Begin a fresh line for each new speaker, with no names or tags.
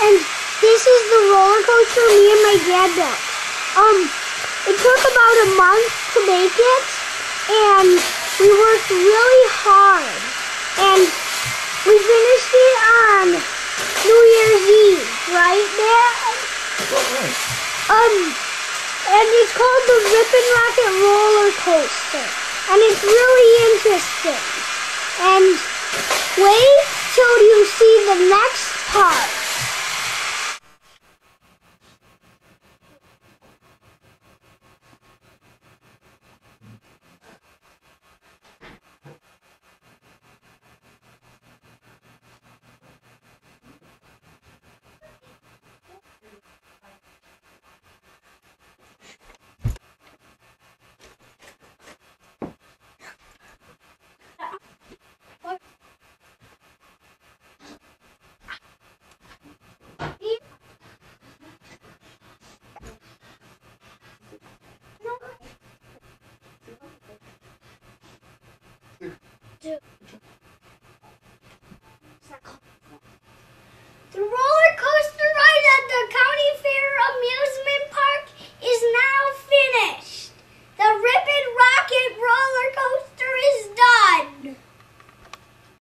And this is the roller coaster me and my dad built. It took about a month to make it, and we worked really hard. And we finished it on New Year's Eve, right, Dad?
Right.
And it's called the Rippin' Rocket Roller Coaster. And it's really interesting. And wait till you see the next part.